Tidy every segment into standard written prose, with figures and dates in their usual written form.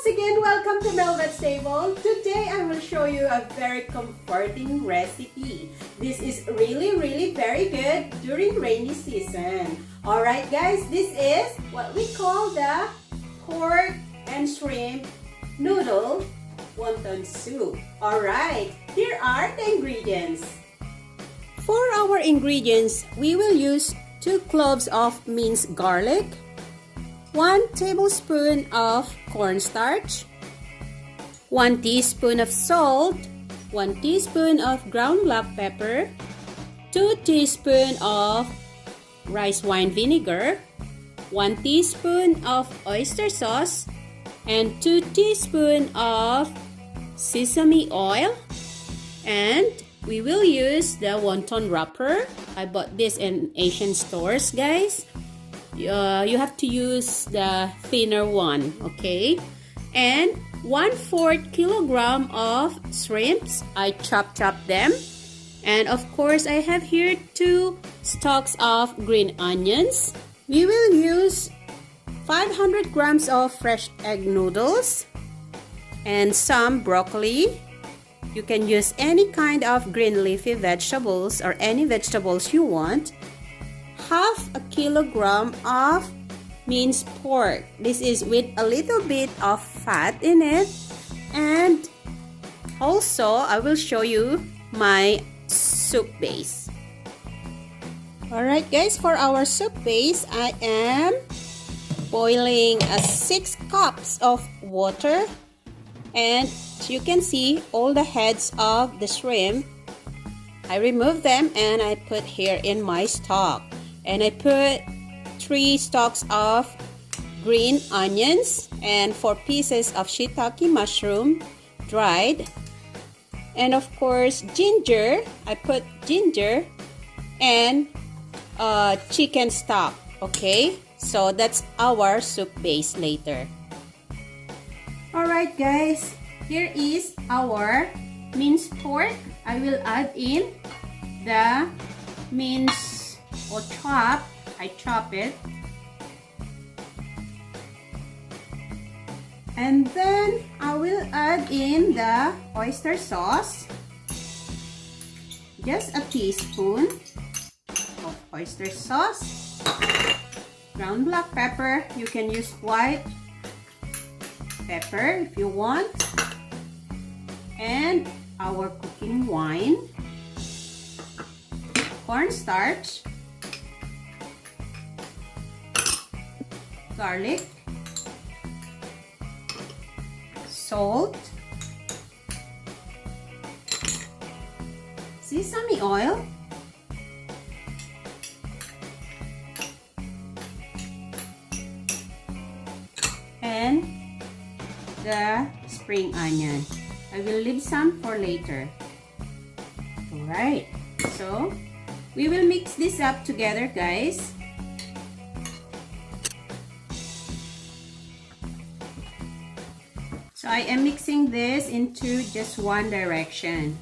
again, welcome to Melvet's Table. Today I will show you a very comforting recipe. This is really very good during rainy season. Alright guys, this is what we call the pork and shrimp noodle wonton soup. Alright, here are the ingredients. For our ingredients, we will use 2 cloves of minced garlic, 1 tablespoon of cornstarch, 1 teaspoon of salt, 1 teaspoon of ground black pepper, 2 teaspoons of rice wine vinegar, 1 teaspoon of oyster sauce, and 2 teaspoons of sesame oil. And we will use the wonton wrapper. I bought this in Asian stores, guys. You have to use the thinner one, okay? And 1/4 kilogram of shrimps. I chop them. And of course, I have here 2 stalks of green onions. We will use 500 grams of fresh egg noodles and some broccoli. You can use any kind of green leafy vegetables or any vegetables you want. 1/2 kilogram of minced pork. This is with a little bit of fat in it. And also, I will show you my soup base. Alright guys, for our soup base, I am boiling 6 cups of water. And as you can see, all the heads of the shrimp, I remove them and I put here in my stock. And I put 3 stalks of green onions and 4 pieces of shiitake mushroom, dried. And of course, ginger. I put ginger and chicken stock. Okay, so that's our soup base later. Alright guys, here is our minced pork. I will add in the minced or chop. I chop it. And then I will add in the oyster sauce. Just a teaspoon of oyster sauce. Ground black pepper. You can use white pepper if you want. And our cooking wine. Cornstarch. Garlic, salt, sesame oil, and the spring onion. I will leave some for later. Alright, so we will mix this up together, guys. So I am mixing this into just one direction.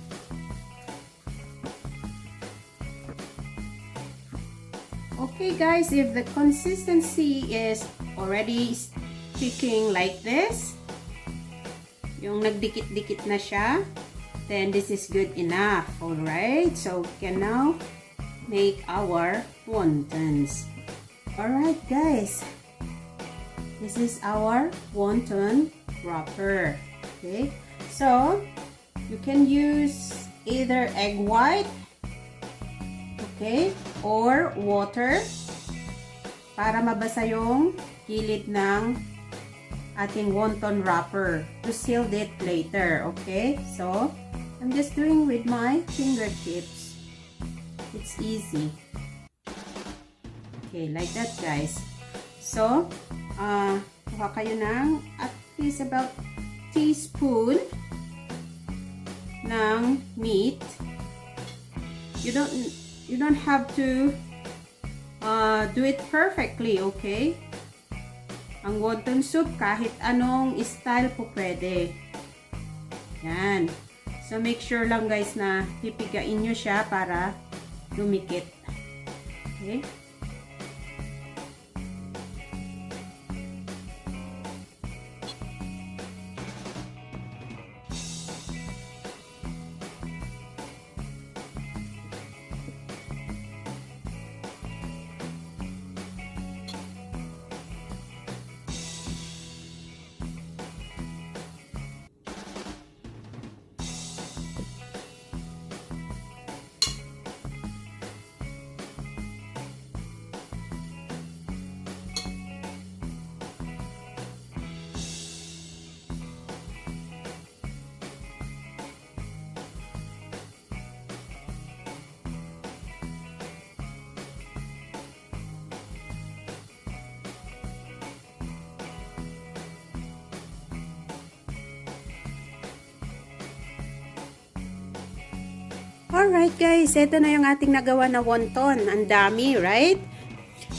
Okay guys, if the consistency is already sticking like this, yung nagdikit-dikit na siya, then this is good enough. Alright, so we can now make our wontons. Alright guys, this is our wonton wrapper. Okay, so you can use either egg white, okay, or water para mabasa yung gilid ng ating wonton wrapper to seal it later. Okay, so I'm just doing with my fingertips. It's easy. Okay, like that guys. So kuha kayo ng at least about teaspoon ng meat. You don't have to do it perfectly, okay? Ang wonton soup kahit anong style po pwede. Yan. So make sure lang guys na pipigain nyo siya para dumikit. Okay? Alright guys, ito na yung ating nagawa na wonton. Ang dami, right?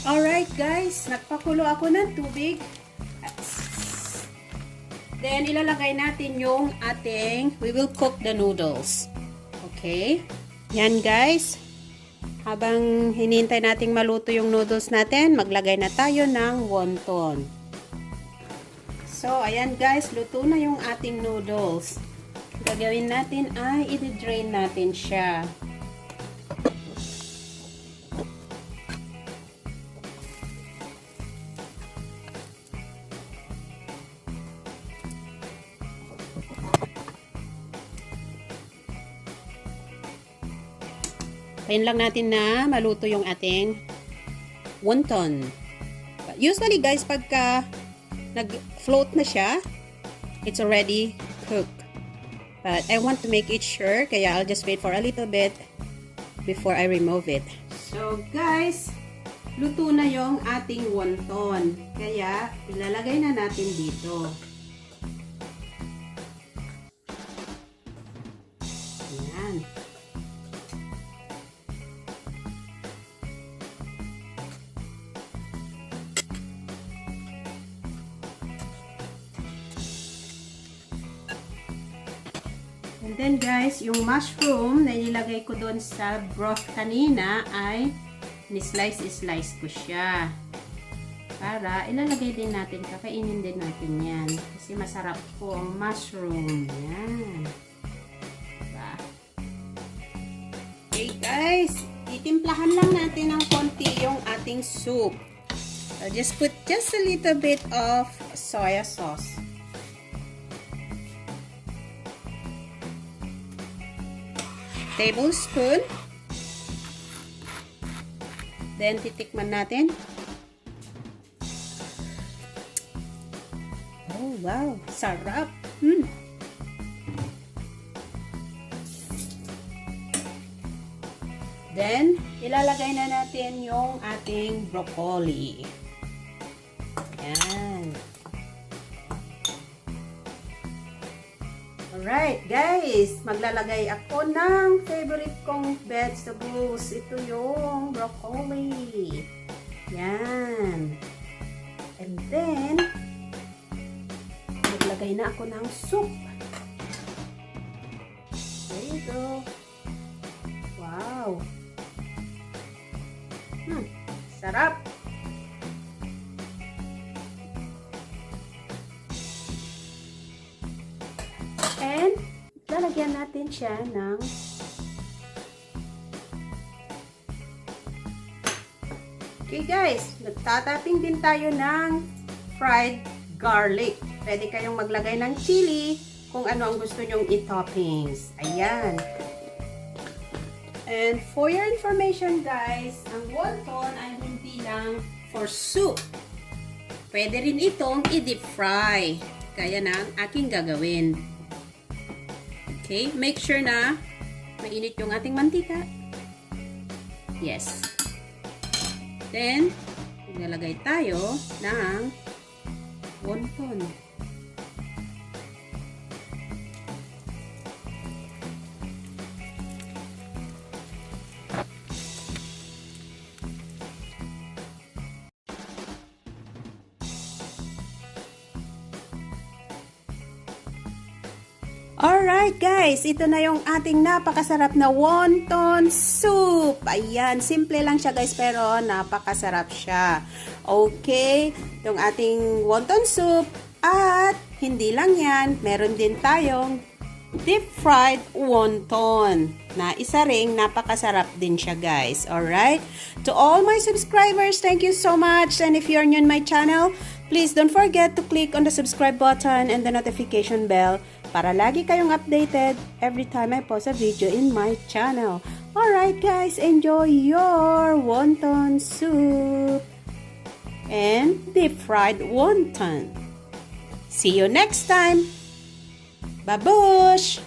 Alright guys, nagpakulo ako ng tubig. Then, ilalagay natin yung we will cook the noodles. Okay? Yan guys. Habang hinintay nating maluto yung noodles natin, maglagay na tayo ng wonton. So, ayan guys, luto na yung ating noodles. Gagawin natin ay i-drain natin siya. Tayin lang natin na maluto yung ating wonton. Usually guys, pagka nag-float na siya, it's already cooked. But I want to make it sure, kaya I'll just wait for a little bit before I remove it. So guys, luto na yung ating wonton. Kaya ilalagay na natin dito. Ayan. And then guys, yung mushroom na nilagay ko doon sa broth kanina ay ni-slice ko siya. Para ilalagay din natin, kakainin din natin yan. Kasi masarap po ang mushroom. Yan. Diba? Okay guys, titimplahan lang natin ng konti yung ating soup. I'll just put just a little bit of soya sauce. Tablespoon. Then, titikman natin. Oh, wow. Sarap. Then, ilalagay na natin yung ating broccoli. Ayan. Alright, guys. Maglalagay ako ng favorite kong vegetables. Ito yung broccoli. Yan. And then, maglagay na ako ng soup. There you go. Wow. Sarap. And, lalagyan natin siya ng okay guys, nagtatapping din tayo ng fried garlic. Pwede kayong maglagay ng chili kung ano ang gusto nyong i-toppings. Ayan. And for your information guys, ang wonton ay hindi lang for soup. Pwede rin itong i-deep fry. Kaya na ang aking gagawin. Okay, make sure na mainit yung ating mantika. Yes. Then, ilalagay tayo ng wonton. Alright guys, ito na yung ating napakasarap na wonton soup. Ayan, simple lang siya guys pero napakasarap siya. Okay, yung ating wonton soup at hindi lang yan, meron din tayong deep fried wonton na isa ring napakasarap din siya guys. Alright, to all my subscribers, thank you so much, and if you're new in my channel, please don't forget to click on the subscribe button and the notification bell para lagi kayong updated every time I post a video in my channel. Alright guys, enjoy your wonton soup and deep fried wonton. See you next time. Babush!